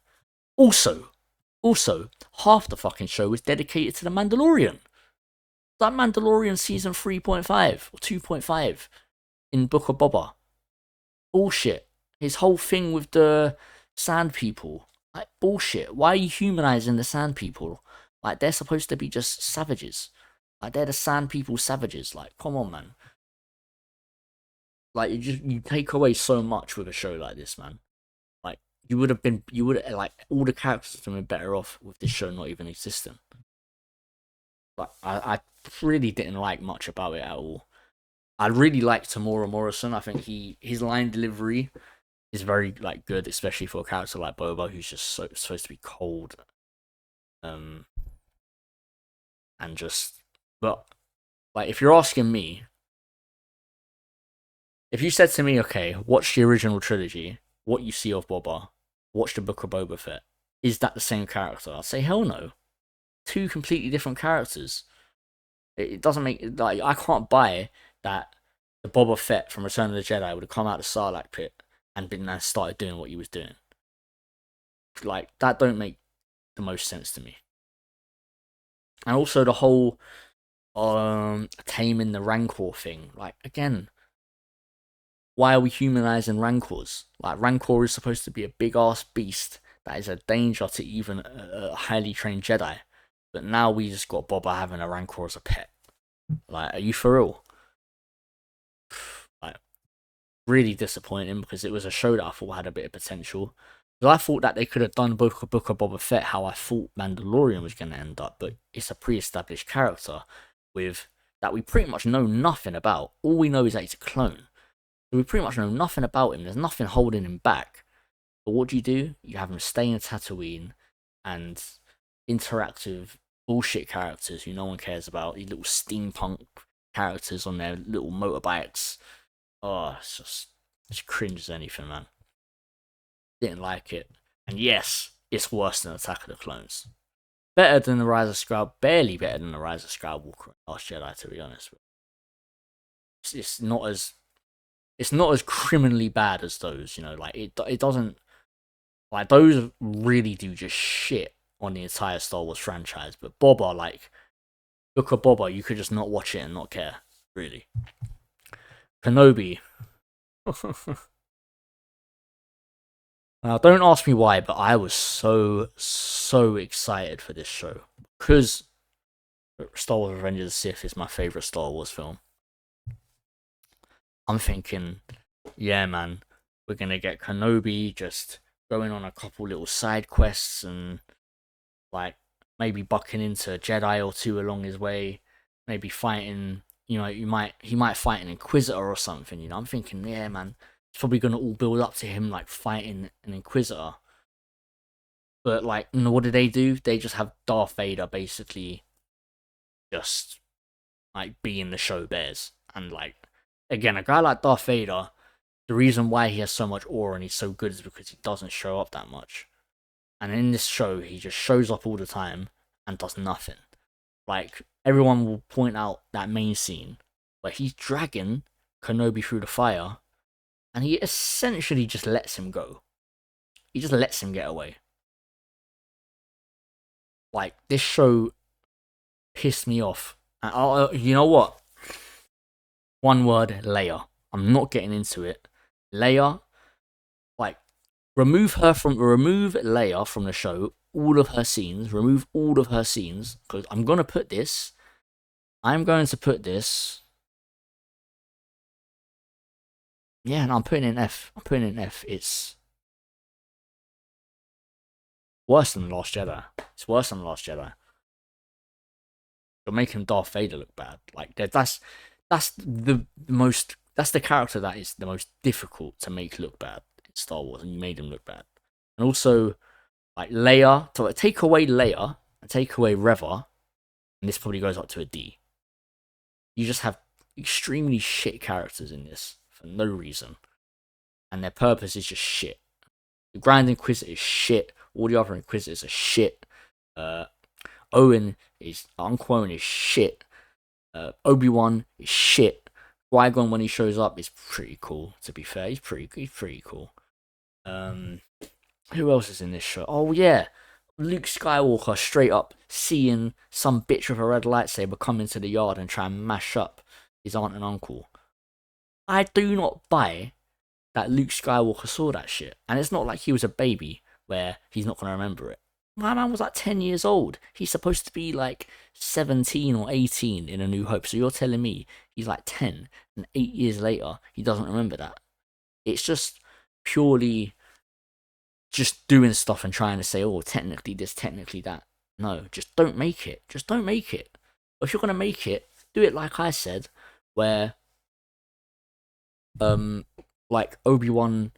Also, half the fucking show was dedicated to the Mandalorian. That Mandalorian season 3.5 or 2.5 in Book of Boba. Bullshit. His whole thing with the Sand People. Like, bullshit. Why are you humanizing the Sand People? Like, they're supposed to be just savages. Like, they're the Sand People savages. Like, come on, man. Like, you take away so much with a show like this, man. Like, like, all the characters would have been better off with this show not even existing. But I really didn't like much about it at all. I really like Tamora Morrison. I think his line delivery is very like good, especially for a character like Boba, who's just supposed to be cold, and just. But like, if you're asking me, if you said to me, okay, watch the original trilogy, what you see of Boba, watch the Book of Boba Fett, is that the same character? I'd say hell no. Two completely different characters. It doesn't make like I can't buy that the Boba Fett from Return of the Jedi would have come out of the Sarlacc pit and started doing what he was doing. Like that don't make the most sense to me. And also the whole taming the Rancor thing. Like again, why are we humanizing Rancors? Like Rancor is supposed to be a big ass beast that is a danger to even a highly trained Jedi. But now we just got Boba having a Rancor as a pet. Like, are you for real? Like, really disappointing because it was a show that I thought had a bit of potential. Because I thought that they could have done Book of Boba Fett how I thought Mandalorian was going to end up, but it's a pre-established character with that we pretty much know nothing about. All we know is that he's a clone. So we pretty much know nothing about him. There's nothing holding him back. But what do? You have him stay in Tatooine and interact with bullshit characters who no one cares about. These little steampunk characters on their little motorbikes. Oh, it's cringe as anything, man. Didn't like it. And yes, it's worse than Attack of the Clones. Better than the Rise of Skywalker. Barely better than the Rise of Skywalker and Last Jedi, to be honest. It's not as It's not as criminally bad as those, like it doesn't, like those really do just shit on the entire Star Wars franchise. But Boba, like Book of Boba, you could just not watch it and not care, really. Kenobi. Now, don't ask me why, but I was so excited for this show because Star Wars: Revenge of the Sith is my favorite Star Wars film. I'm thinking, yeah, man, we're gonna get Kenobi just going on a couple little side quests and like maybe bucking into a Jedi or two along his way, maybe fighting. He might fight an Inquisitor or something. I'm thinking, yeah, man, it's probably gonna all build up to him like fighting an Inquisitor. But like, what do? They just have Darth Vader basically just like being the show bears, and like again, a guy like Darth Vader, the reason why he has so much aura and he's so good is because he doesn't show up that much. And in this show, he just shows up all the time and does nothing. Like, everyone will point out that main scene where he's dragging Kenobi through the fire and he essentially just lets him go. He just lets him get away. Like, this show pissed me off. And you know what? One word, Leia. I'm not getting into it. Leia, like, remove Leia from the show, all of her scenes, remove all of her scenes, because I'm going to put this, yeah, no, I'm putting in F, it's worse than The Last Jedi, You're making Darth Vader look bad, like, that's the character that is the most difficult to make look bad in Star Wars, and you made him look bad. And also, like Leia, to like, take away Leia and take away Reva, and this probably goes up to a D. You just have extremely shit characters in this for no reason, and their purpose is just shit. The Grand Inquisitor is shit. All the other Inquisitors are shit. Uncle Owen is shit. Obi-Wan is shit. Qui-Gon, when he shows up, is pretty cool. To be fair, he's pretty cool. Who else is in this show? Oh yeah, Luke Skywalker straight up seeing some bitch with a red lightsaber come into the yard and try and mash up his aunt and uncle. I do not buy that Luke Skywalker saw that shit. And it's not like he was a baby where he's not going to remember it. My man was like 10 years old. He's supposed to be like 17 or 18 in A New Hope. So you're telling me he's like 10 and 8 years later, he doesn't remember that. It's just purely just doing stuff and trying to say, oh, technically this, technically that. No, just don't make it. Just don't make it. If you're going to make it, do it like I said, where like Obi-Wan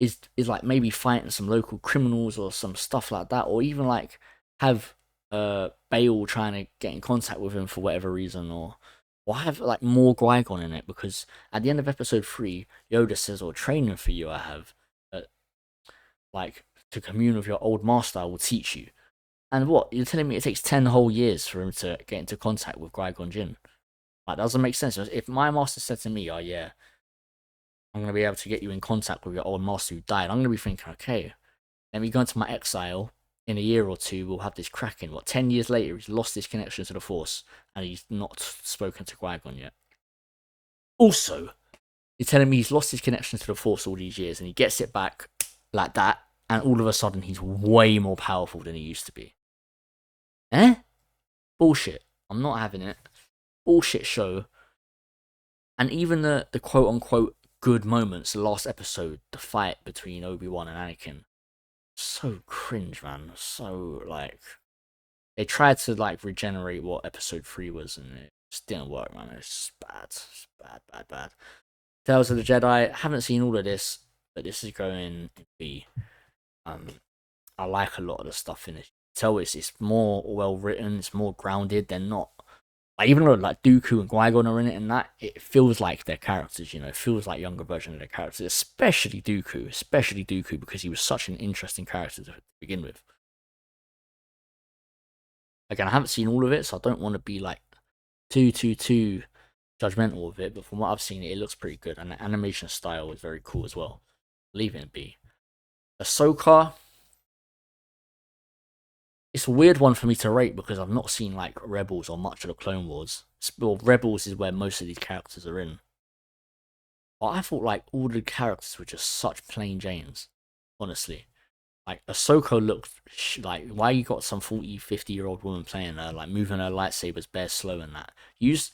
is like maybe fighting some local criminals or some stuff like that, or even like have Bail trying to get in contact with him for whatever reason, or have like more Qui-Gon in it, because at the end of episode 3, Yoda says, "Or training for you I have, like to commune with your old master I will teach you." And what, you're telling me it takes 10 whole years for him to get into contact with Qui-Gon Jinn? Like, that doesn't make sense. If my master said to me, "Oh yeah, I'm going to be able to get you in contact with your old master who died," I'm going to be thinking, okay, let me go into my exile. In a year or two, we'll have this cracking. 10 years later, he's lost his connection to the Force, and he's not spoken to Qui-Gon yet. Also, you're telling me he's lost his connection to the Force all these years, and he gets it back like that, and all of a sudden he's way more powerful than he used to be. Bullshit. I'm not having it. Bullshit show. And even the quote-unquote good moments, the last episode, the fight between Obi-Wan and Anakin, so cringe, man. So, like, they tried to, like, regenerate what episode 3 was, and it just didn't work, man. It's just bad. It's bad. Tales of the Jedi, haven't seen all of this, but this is going to be, I like a lot of the stuff in it. So it's more well written, it's more grounded. They're not, like, even though like Dooku and Qui-Gon are in it, and that, it feels like their characters, it feels like younger version of their characters, especially Dooku, because he was such an interesting character to begin with. Again, I haven't seen all of it, so I don't want to be like too judgmental of it, but from what I've seen, it looks pretty good, and the animation style is very cool as well. Leaving it be. Ahsoka, it's a weird one for me to rate because I've not seen like Rebels or much of the Clone Wars. Well, Rebels is where most of these characters are in. But I thought like all the characters were just such plain Janes, honestly. Like Ahsoka looked like why you got some 40, 50-year-old woman playing her, like moving her lightsabers bare slow and that. Use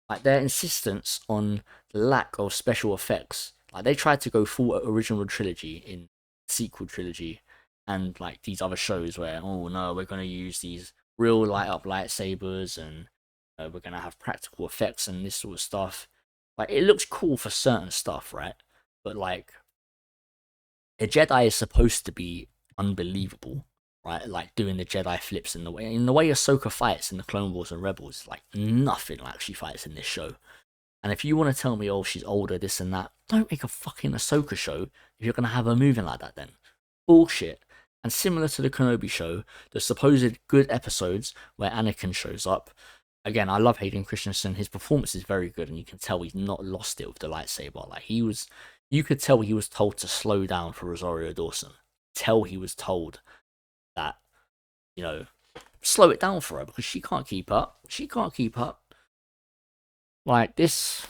like their insistence on the lack of special effects. Like they tried to go full original trilogy in sequel trilogy and like these other shows where oh no, we're gonna use these real light up lightsabers and we're gonna have practical effects and this sort of stuff. Like it looks cool for certain stuff, right? But like a Jedi is supposed to be unbelievable, right? Like doing the Jedi flips in the way Ahsoka fights in the Clone Wars and Rebels, like nothing like she fights in this show. And if you want to tell me, oh, she's older, this and that, don't make a fucking Ahsoka show if you're gonna have her moving like that. Then bullshit. And similar to the Kenobi show, the supposed good episodes where Anakin shows up. Again, I love Hayden Christensen. His performance is very good, and you can tell he's not lost it with the lightsaber. Like you could tell he was told to slow down for Rosario Dawson. Tell he was told that, you know, slow it down for her because she can't keep up. She can't keep up. Like this,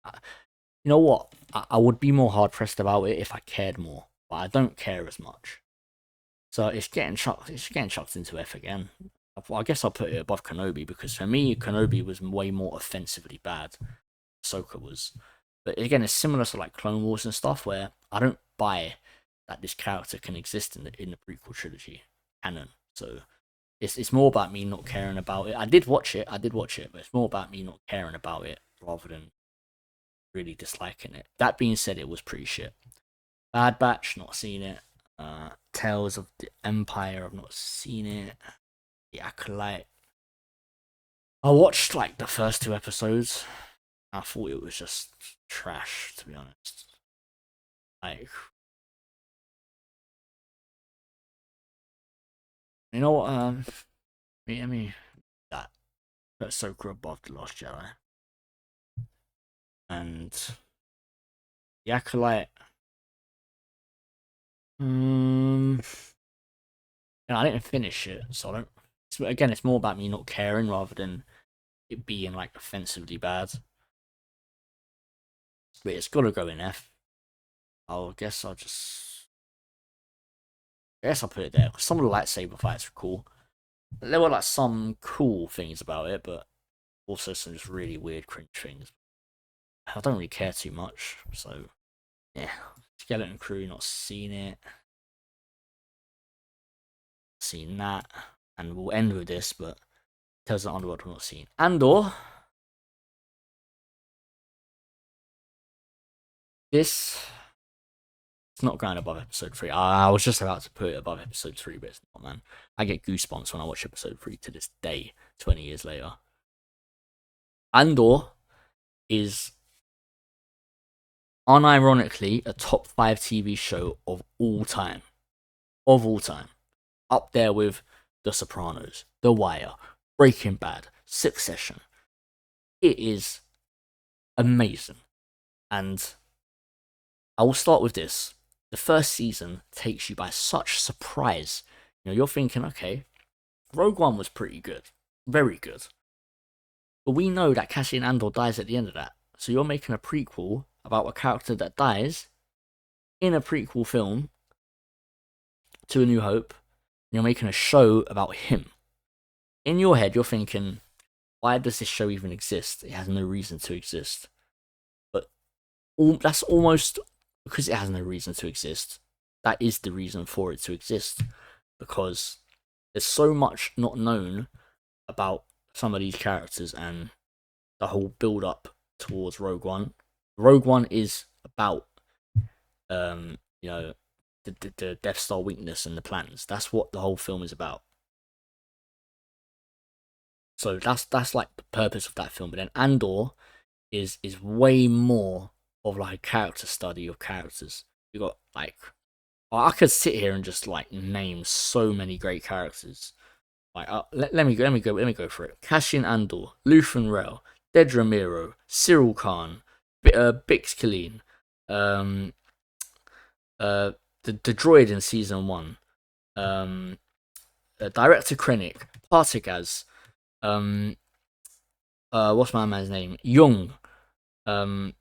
you know what? I would be more hard pressed about it if I cared more, but I don't care as much. So it's getting chucked. It's getting chucked into F again. I guess I'll put it above Kenobi because for me, Kenobi was way more offensively bad. Ahsoka was. But again, it's similar to like Clone Wars and stuff where I don't buy that this character can exist in the prequel trilogy canon. So it's more about me not caring about it. I did watch it, but it's more about me not caring about it rather than really disliking it. That being said, it was pretty shit. Bad Batch, not seen it. Tales of the Empire, I've not seen it. The Acolyte. I watched like the first two episodes. I thought it was just trash, to be honest. Like, you know what? Me, that Ahsoka above the Lost Jedi, and the Acolyte. I didn't finish it, so I don't. Again, it's more about me not caring rather than it being like offensively bad. But it's gotta go in F. I guess I'll just. I guess I'll put it there. Some of the lightsaber fights were cool. There were like some cool things about it, but also some just really weird cringe things. I don't really care too much, so yeah. Skeleton Crew, not seen it. Seen that. And we'll end with this, but Tales of the Underworld we've not seen. Andor. This it's not going above episode 3. I was just about to put it above episode 3, but it's not, man. I get goosebumps when I watch episode 3 to this day, 20 years later. Andor is unironically a top 5 TV show of all time. Of all time. Up there with The Sopranos, The Wire, Breaking Bad, Succession. It is amazing. And I will start with this. The first season takes you by such surprise. You know, you're thinking, okay, Rogue One was pretty good. Very good. But we know that Cassian Andor dies at the end of that. So you're making a prequel about a character that dies in a prequel film to A New Hope. And you're making a show about him. In your head, you're thinking, why does this show even exist? It has no reason to exist. But that's almost because it has no reason to exist. That is the reason for it to exist. Because there's so much not known about some of these characters and the whole build up towards Rogue One. Rogue One is about you know, the Death Star weakness and the plans. That's what the whole film is about. So that's like the purpose of that film. But then Andor is way more of like a character study of characters. You got like I could sit here and just like name so many great characters. Like let me go for it. Cassian Andor, Luthen Rael, Dedra Miro, Cyril Khan, Bix Killeen, um, the droid in season one, um, Director Krennic, Partigaz, um, what's my man's name? Young, um,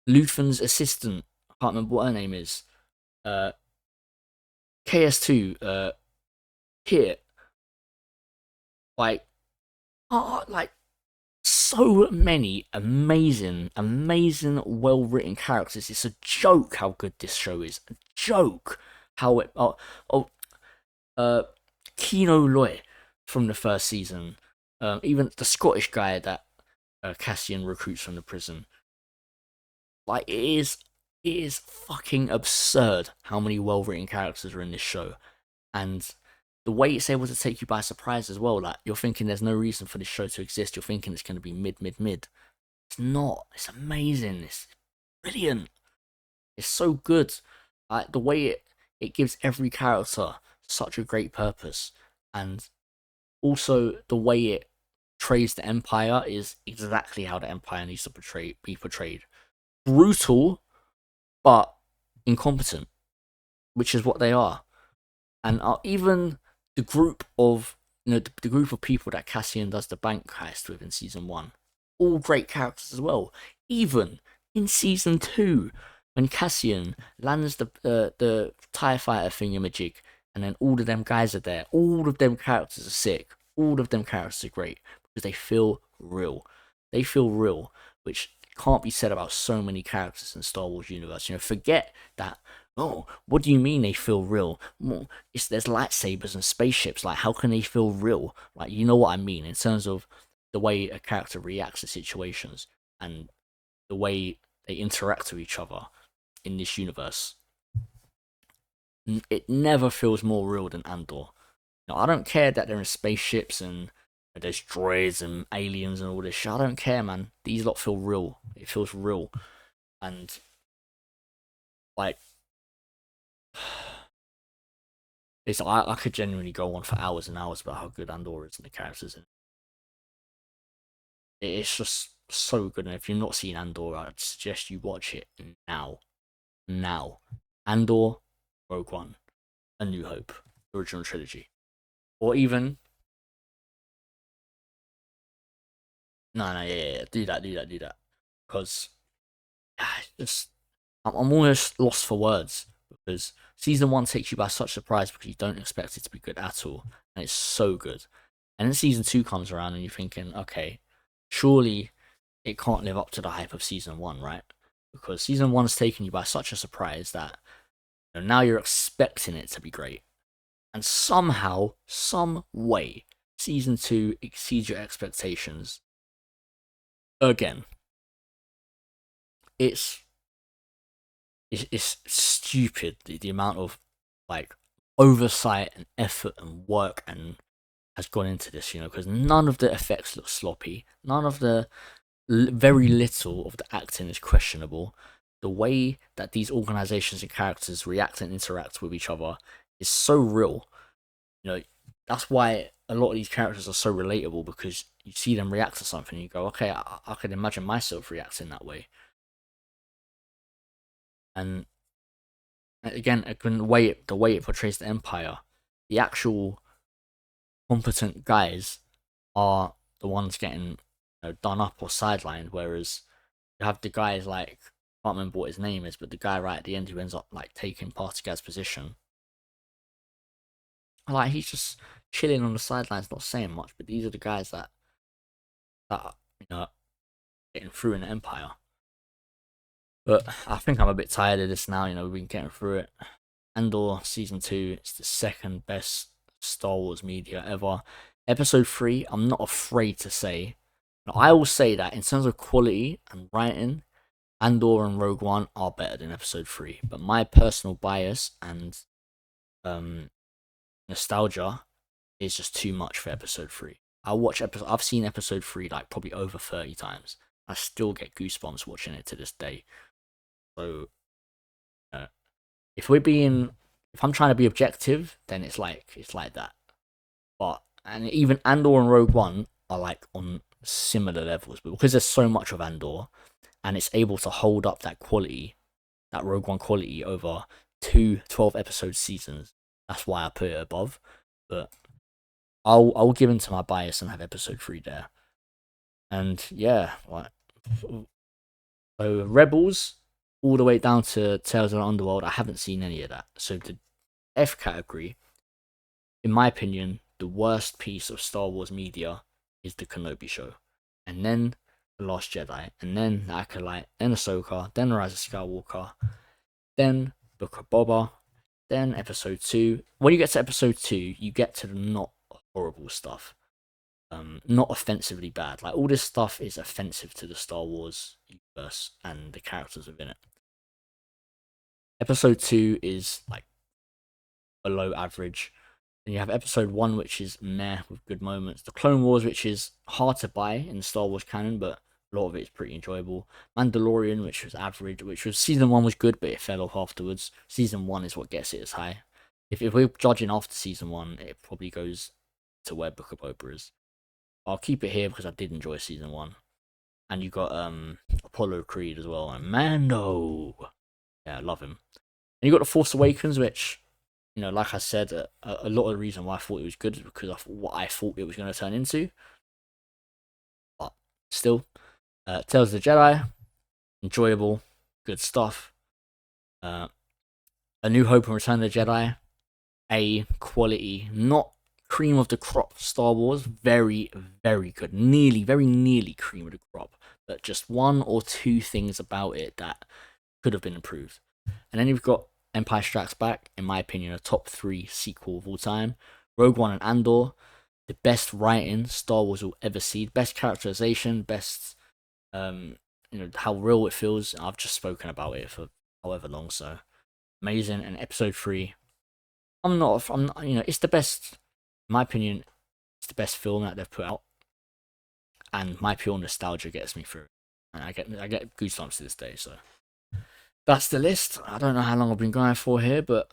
Luthen's assistant. I can't remember what her name is. Uh, KS2, Kit, like, like so many amazing, well written characters. It's a joke how good this show is. A joke how it. Uh, Kino Loy from the first season. Even the Scottish guy that Cassian recruits from the prison. Like it is fucking absurd how many well written characters are in this show, and the way it's able to take you by surprise as well. Like you're thinking there's no reason for this show to exist. You're thinking it's going to be mid. It's not. It's amazing. It's brilliant. It's so good. Like the way it gives every character such a great purpose, and also the way it portrays the Empire is exactly how the Empire needs to be portrayed. Brutal, but incompetent, which is what they are. And even the group of the group of people that Cassian does the bank heist with in season one, all great characters as well. Even in season two, when Cassian lands the TIE fighter thingamajig, and then all of them guys are there, all of them characters are sick, all of them characters are great because they feel real. They feel real, which can't be said about so many characters in Star Wars universe. Forget that. Oh, what do you mean they feel real? Well, there's lightsabers and spaceships. Like, how can they feel real? Like, you know what I mean in terms of the way a character reacts to situations and the way they interact with each other in this universe. It never feels more real than Andor. Now, I don't care that they're in spaceships and there's droids and aliens and all this shit. I don't care, man. These lot feel real. It feels real. And, like, I could genuinely go on for hours and hours about how good Andor is and the characters in it. It's just so good. And if you've not seen Andor, I'd suggest you watch it now. Now. Andor, Rogue One, A New Hope, original trilogy. Or even. No, yeah. Do that. Because just I'm almost lost for words because season one takes you by such surprise because you don't expect it to be good at all, and it's so good. And then season two comes around and you're thinking, okay, surely it can't live up to the hype of season one, right? Because season one's taken you by such a surprise that now you're expecting it to be great, and somehow, some way, season two exceeds your expectations again. It's it's stupid the amount of like oversight and effort and work and has gone into this, because none of the effects look sloppy, none of the very little of the acting is questionable. The way that these organizations and characters react and interact with each other is so real. That's why a lot of these characters are so relatable because you see them react to something and you go, okay, I can imagine myself reacting that way. And again, the way it portrays the Empire, the actual competent guys are the ones getting done up or sidelined, whereas you have the guys like I can't remember what his name is, but the guy right at the end who ends up like taking Partigaz's position. Like he's just chilling on the sidelines, not saying much, but these are the guys that are, getting through in the Empire. But I think I'm a bit tired of this now. We've been getting through it. Andor season 2 is the second best Star Wars media ever. Episode 3, I'm not afraid to say. I will say that in terms of quality and writing, Andor and Rogue One are better than Episode 3. But my personal bias and nostalgia is just too much for Episode 3. I've seen Episode 3 like probably over 30 times. I still get goosebumps watching it to this day. So, if I'm trying to be objective, then it's like that. But and even Andor and Rogue One are like on similar levels, but because there's so much of Andor and it's able to hold up that quality, that Rogue One quality over two 12 episode seasons, that's why I put it above. But I'll give in to my bias and have episode 3 there. And yeah, like, so Rebels all the way down to Tales of the Underworld, I haven't seen any of that. So the F category, in my opinion, the worst piece of Star Wars media is the Kenobi show, and then the Last Jedi, and then the Acolyte, then Ahsoka, then Rise of Skywalker, then Book of Boba, then Episode 2. When you get to Episode 2, you get to the not horrible stuff. Not offensively bad. Like, all this stuff is offensive to the Star Wars universe and the characters within it. Episode 2 is like below average. Then you have Episode 1, which is meh with good moments. The Clone Wars, which is hard to buy in the Star Wars canon, but a lot of it is pretty enjoyable. Mandalorian, which was average, Season 1 was good, but it fell off afterwards. Season 1 is what gets it as high. If we're judging after Season 1, it probably goes to where Book of Boba is. I'll keep it here because I did enjoy Season 1. And you got Apollo Creed as well, and Mando. Yeah, I love him. And you got The Force Awakens, which, you know, like I said, a lot of the reason why I thought it was good is because of what I thought it was going to turn into. But still, Tales of the Jedi, enjoyable, good stuff. A New Hope and Return of the Jedi, A quality, not cream of the crop Star Wars, very, very good. Very nearly cream of the crop. But just one or two things about it that could have been improved. And then you've got Empire Strikes Back, in my opinion, a top 3 sequel of all time. Rogue One and Andor, the best writing Star Wars will ever see, best characterization, best, how real it feels. I've just spoken about it for however long, so amazing. And Episode 3, it's the best, in my opinion, it's the best film that they've put out, and my pure nostalgia gets me through, and I get goosebumps to this day. So that's the list. I don't know how long I've been going for here, but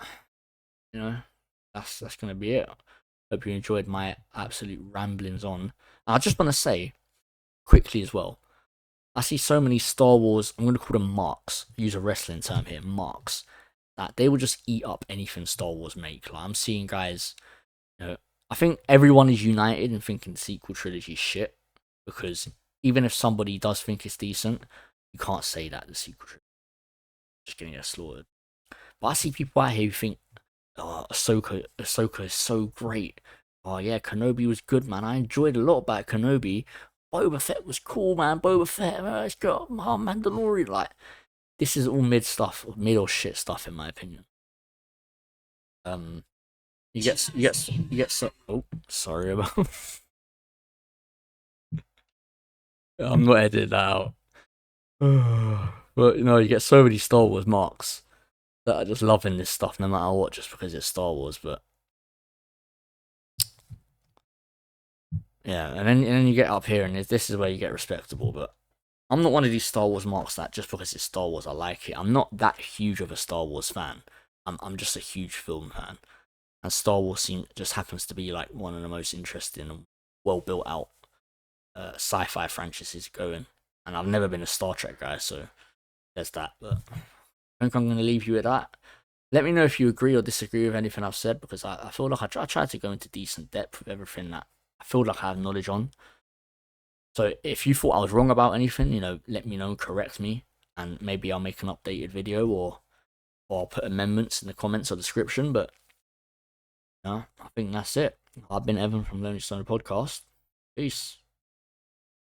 that's gonna be it. Hope you enjoyed my absolute ramblings on. And I just want to say quickly as well, I see so many Star Wars, I'm going to call them marks, use a wrestling term here, marks, that they will just eat up anything Star Wars make. Like, I'm seeing guys, I think everyone is united in thinking the sequel trilogy is shit, because even if somebody does think it's decent, you can't say that the sequel trilogy is just getting slaughtered. But I see people out here who think, oh, Ahsoka is so great. Oh yeah, Kenobi was good, man. I enjoyed a lot about Kenobi. Boba Fett was cool, man. Boba Fett, let's go. Mandalorian, like, this is all mid or shit stuff, in my opinion. You get so. Oh, sorry about. I'm not editing that out. But you get so many Star Wars marks that are just loving this stuff no matter what, just because it's Star Wars. But yeah, and then you get up here, and this is where you get respectable. But I'm not one of these Star Wars marks that just because it's Star Wars I like it. I'm not that huge of a Star Wars fan. I'm just a huge film fan, and Star Wars just happens to be like one of the most interesting and well built out sci-fi franchises going. And I've never been a Star Trek guy, so there's that. But I think I'm going to leave you with that. Let me know if you agree or disagree with anything I've said, because I feel like I tried to go into decent depth with everything that I feel like I have knowledge on. So if you thought I was wrong about anything, let me know, correct me, and maybe I'll make an updated video, or I'll put amendments in the comments or description. But I think that's it. I've been Evan from Lonely Stoner Podcast. Peace.